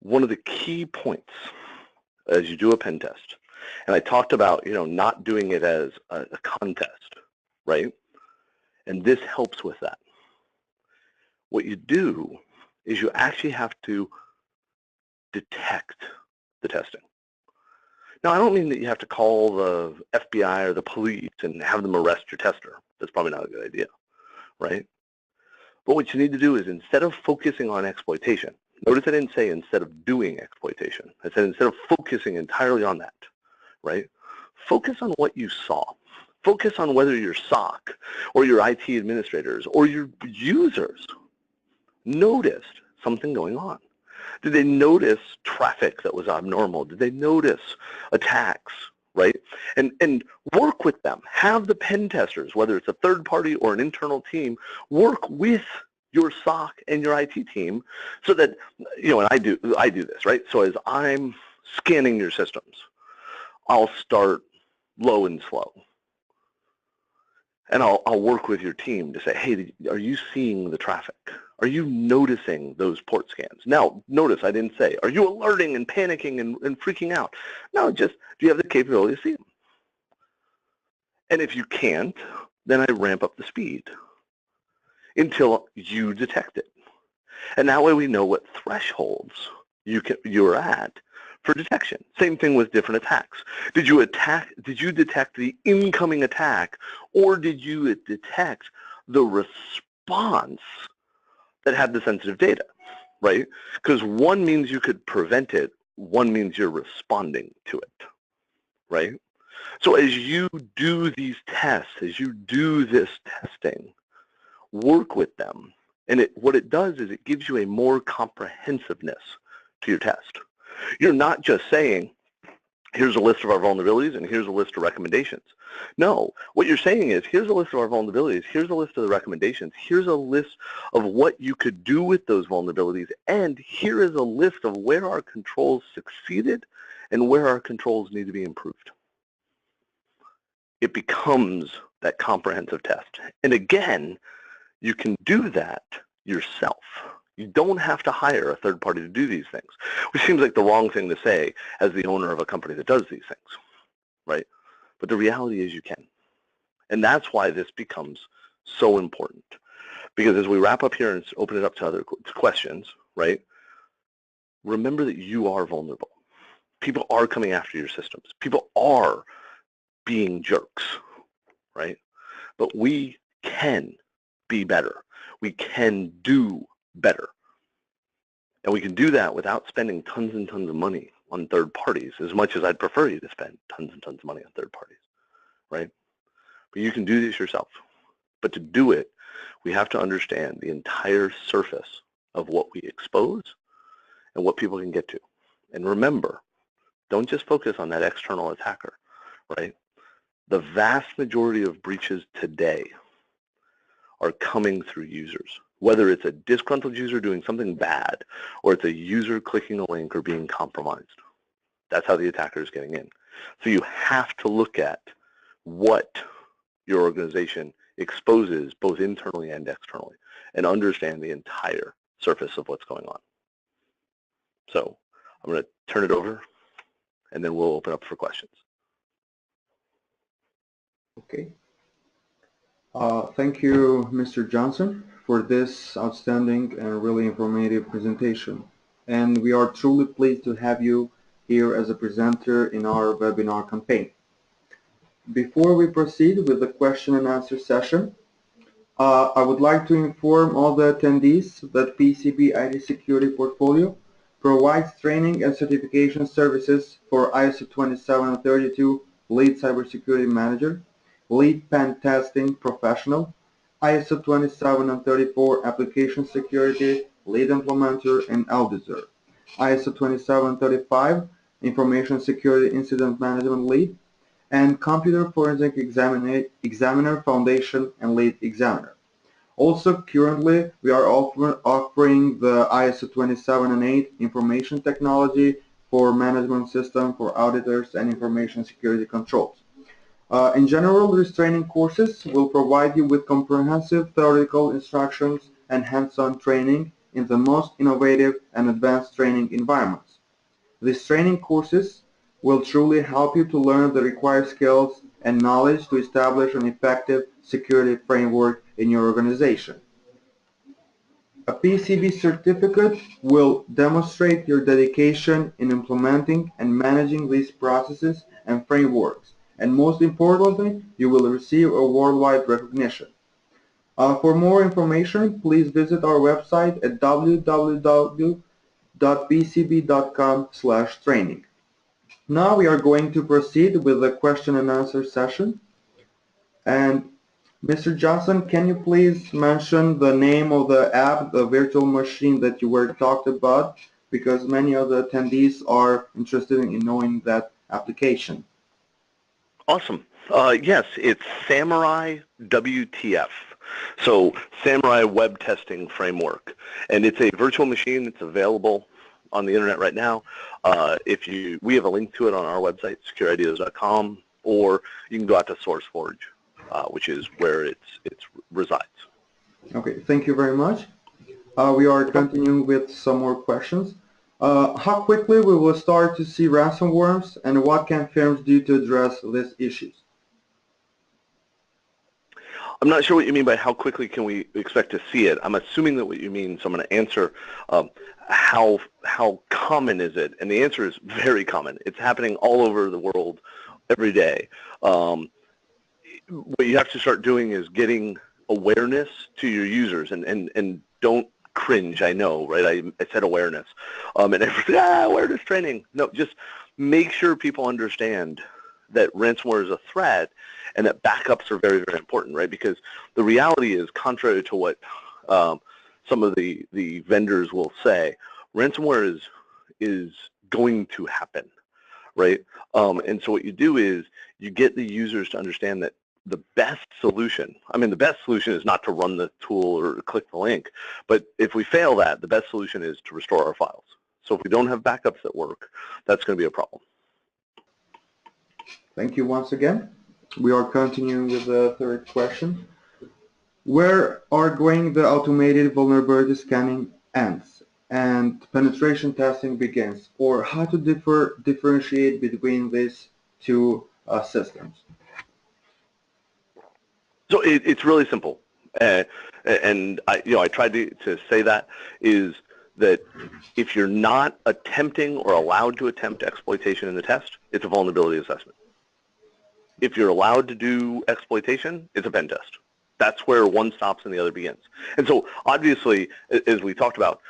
One of the key points as you do a pen test, and I talked about, not doing it as a contest, right? And this helps with that. What you do is you actually have to detect the testing. Now, I don't mean that you have to call the FBI or the police and have them arrest your tester. That's probably not a good idea, right? But what you need to do is instead of focusing on exploitation, notice I didn't say instead of doing exploitation. I said instead of focusing entirely on that, right? Focus on what you saw. Focus on whether your SOC or your IT administrators or your users noticed something going on. Did they notice traffic that was abnormal? Did they notice attacks, right? And work with them. Have the pen testers, whether it's a third party or an internal team, work with your SOC and your IT team so that, and I do this, right? So as I'm scanning your systems, I'll start low and slow. And I'll work with your team to say, hey, are you seeing the traffic? Are you noticing those port scans? Now, notice I didn't say, are you alerting and panicking and freaking out? No, just do you have the capability to see them? And if you can't, then I ramp up the speed until you detect it. And that way we know what thresholds you're at for detection. Same thing with different attacks. Did you detect the incoming attack, or did you detect the response that had the sensitive data, right? Because one means you could prevent it, one means you're responding to it, right? So as you do these tests, as you do this testing, work with them. And what it does is it gives you a more comprehensiveness to your test. You're not just saying, here's a list of our vulnerabilities and here's a list of recommendations. No, what you're saying is, here's a list of our vulnerabilities, here's a list of the recommendations, here's a list of what you could do with those vulnerabilities, and here is a list of where our controls succeeded and where our controls need to be improved. It becomes that comprehensive test. And again, you can do that yourself. You don't have to hire a third party to do these things, which seems like the wrong thing to say as the owner of a company that does these things, right? But the reality is you can. And that's why this becomes so important. Because as we wrap up here and open it up to other questions, right, remember that you are vulnerable. People are coming after your systems. People are being jerks, right? But we can be better. We can do better. And we can do that without spending tons and tons of money on third parties, as much as I'd prefer you to spend tons and tons of money on third parties, right? But you can do this yourself. But to do it, we have to understand the entire surface of what we expose and what people can get to. And remember, don't just focus on that external attacker, right? The vast majority of breaches today are coming through users, whether it's a disgruntled user doing something bad or it's a user clicking a link or being compromised. That's how the attacker is getting in. So you have to look at what your organization exposes both internally and externally and understand the entire surface of what's going on. So I'm going to turn it over and then we'll open up for questions. Okay. Thank you, Mr. Johnson, for this outstanding and really informative presentation. And we are truly pleased to have you here as a presenter in our webinar campaign. Before we proceed with the question and answer session, I would like to inform all the attendees that PCB IT Security Portfolio provides training and certification services for ISO 2732 Lead Cybersecurity Manager, Lead Pen Testing Professional, ISO 2734 Application Security Lead Implementer and Auditor, ISO 2735 Information Security Incident Management Lead, and Computer Forensic Examiner Foundation and Lead Examiner. Also, currently, we are offering the ISO 27008 Information Technology for Management System for Auditors and Information Security Controls. In general, these training courses will provide you with comprehensive theoretical instructions and hands-on training in the most innovative and advanced training environments. These training courses will truly help you to learn the required skills and knowledge to establish an effective security framework in your organization. A PCB certificate will demonstrate your dedication in implementing and managing these processes and frameworks, and most importantly, you will receive a worldwide recognition. For more information, please visit our website at www.pcb.com/training. Now we are going to proceed with the question and answer session. And Mr. Johnson, can you please mention the name of the app, the virtual machine that you were talked about, because many of the attendees are interested in knowing that application. Awesome. Yes, it's Samurai WTF. So Samurai Web Testing Framework. And it's a virtual machine that's available on the internet right now. We have a link to it on our website, securideas.com, or you can go out to SourceForge, which is where it resides. Okay, thank you very much. We are continuing with some more questions. How quickly we will start to see ransomwares, and what can firms do to address these issues? I'm not sure what you mean by how quickly can we expect to see it. I'm assuming that what you mean, so I'm going to answer how common is it? And the answer is very common. It's happening all over the world every day. What you have to start doing is getting awareness to your users, and don't cringe, I know, right? I said awareness. And everyone's like, awareness training. No, just make sure people understand that ransomware is a threat and that backups are very, very important, right? Because the reality is, contrary to what some of the vendors will say, ransomware is going to happen, right? And so what you do is you get the users to understand that the best solution, the best solution is not to run the tool or click the link, but if we fail that, the best solution is to restore our files. So if we don't have backups that work, that's going to be a problem. Thank you once again. We are continuing with the third question. Where are going the automated vulnerability scanning ends and penetration testing begins, or how to differentiate between these two systems? So it's really simple, and I tried to say that is that if you're not attempting or allowed to attempt exploitation in the test, it's a vulnerability assessment. If you're allowed to do exploitation, it's a pen test. That's where one stops and the other begins. And so obviously, as we talked about,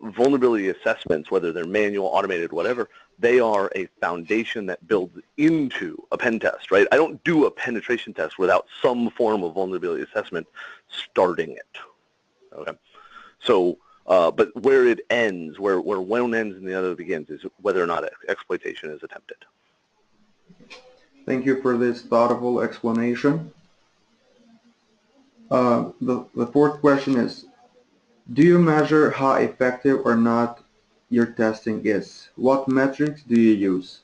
vulnerability assessments, whether they're manual, automated, whatever, they are a foundation that builds into a pen test, right? I don't do a penetration test without some form of vulnerability assessment starting it, okay? So, but where it ends, where one ends and the other begins, is whether or not exploitation is attempted. Thank you for this thoughtful explanation. The fourth question is, do you measure how effective or not your testing is? What metrics do you use?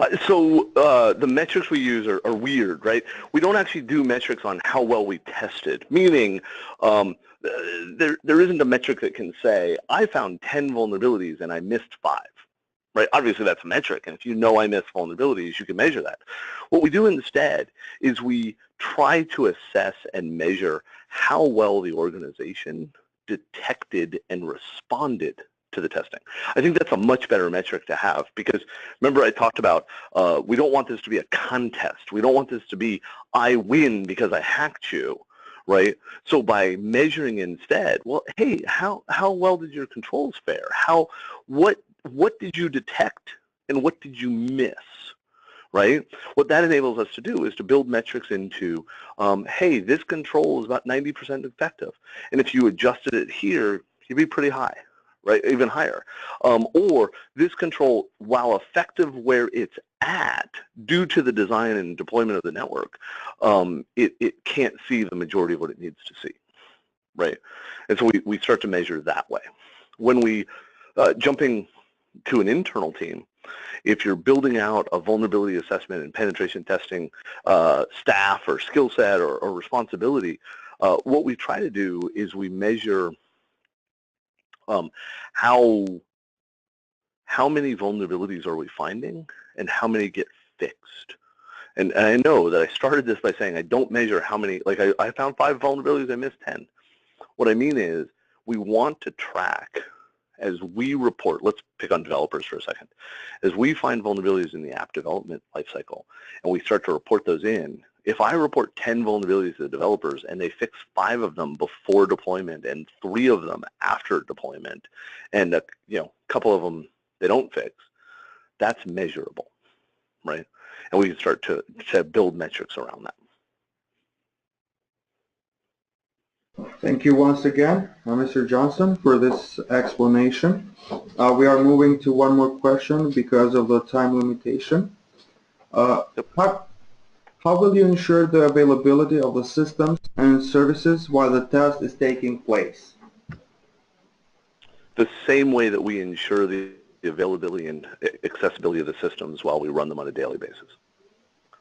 The metrics we use are weird, right? We don't actually do metrics on how well we tested, meaning there isn't a metric that can say, I found 10 vulnerabilities and I missed 5. Right? Obviously, that's a metric, and if you know I missed vulnerabilities, you can measure that. What we do instead is we try to assess and measure how well the organization detected and responded to the testing. I think that's a much better metric to have because, remember I talked about we don't want this to be a contest. We don't want this to be, I win because I hacked you. Right? So by measuring instead, well, hey, how well did your controls fare? What did you detect and what did you miss, right? What that enables us to do is to build metrics into, hey, this control is about 90% effective. And if you adjusted it here, you'd be pretty high, right? Even higher. Or this control, while effective where it's at, due to the design and deployment of the network, it can't see the majority of what it needs to see, right? And so we start to measure that way. When we, jumping to an internal team, if you're building out a vulnerability assessment and penetration testing staff or skill set or responsibility, what we try to do is we measure how many vulnerabilities are we finding and how many get fixed. And I know that I started this by saying I don't measure how many, like I found 5 vulnerabilities, I missed 10. What I mean is we want to track as we report, let's pick on developers for a second, as we find vulnerabilities in the app development lifecycle and we start to report those in, if I report 10 vulnerabilities to the developers and they fix 5 of them before deployment and 3 of them after deployment and a couple of them they don't fix, that's measurable, right? And we can start to build metrics around that. Thank you once again, Mr. Johnson, for this explanation. We are moving to one more question because of the time limitation. How will you ensure the availability of the systems and services while the test is taking place? The same way that we ensure the availability and accessibility of the systems while we run them on a daily basis.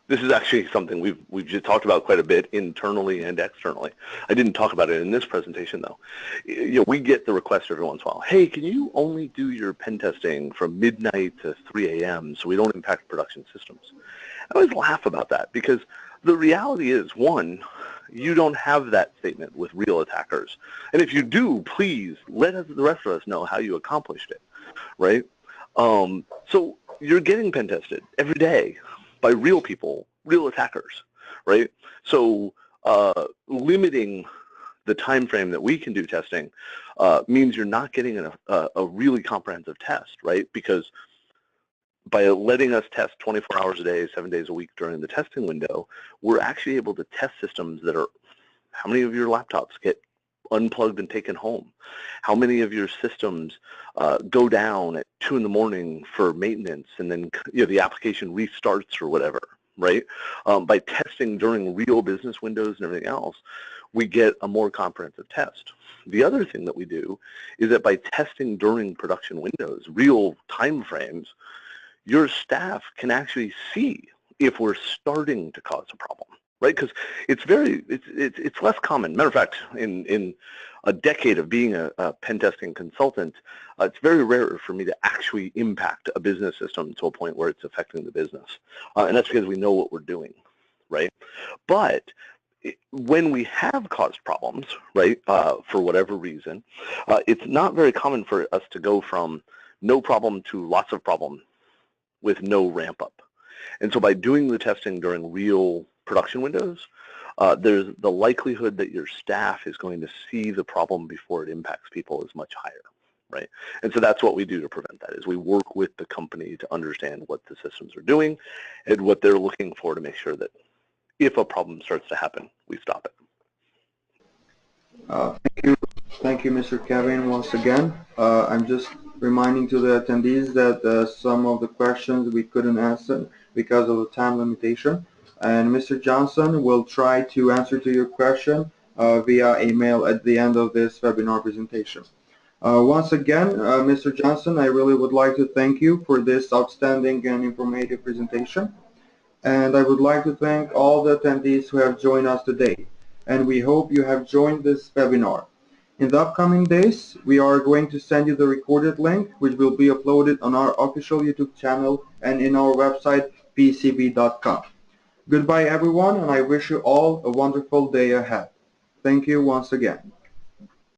This is actually something we've just talked about quite a bit internally and externally. I didn't talk about it in this presentation though. We get the request every once in a while, hey, can you only do your pen testing from midnight to 3 a.m. so we don't impact production systems? I always laugh about that because the reality is, one, you don't have that statement with real attackers. And if you do, please let the rest of us know how you accomplished it, right? So you're getting pen tested every day by real people, real attackers, right? So limiting the time frame that we can do testing means you're not getting a really comprehensive test, right? Because by letting us test 24 hours a day, 7 days a week during the testing window, we're actually able to test systems that are, how many of your laptops get unplugged and taken home? How many of your systems go down at 2 in the morning for maintenance and then the application restarts or whatever, right? By testing during real business windows and everything else, we get a more comprehensive test. The other thing that we do is that by testing during production windows, real time frames, your staff can actually see if we're starting to cause a problem, right? Because it's less common. Matter of fact, in a decade of being a pen testing consultant, it's very rare for me to actually impact a business system to a point where it's affecting the business, and that's because we know what we're doing, right? But when we have caused problems, right, for whatever reason, it's not very common for us to go from no problem to lots of problem with no ramp up. And so by doing the testing during real production windows, there's the likelihood that your staff is going to see the problem before it impacts people is much higher, right? And so that's what we do to prevent that, is we work with the company to understand what the systems are doing and what they're looking for to make sure that if a problem starts to happen, we stop it. Thank you, Mr. Kevin, once again. I'm just reminding to the attendees that some of the questions we couldn't answer because of the time limitation. And Mr. Johnson will try to answer to your question via email at the end of this webinar presentation. Once again, Mr. Johnson, I really would like to thank you for this outstanding and informative presentation. And I would like to thank all the attendees who have joined us today. And we hope you have joined this webinar. In the upcoming days, we are going to send you the recorded link, which will be uploaded on our official YouTube channel and in our website, pcb.com. Goodbye, everyone, and I wish you all a wonderful day ahead. Thank you once again.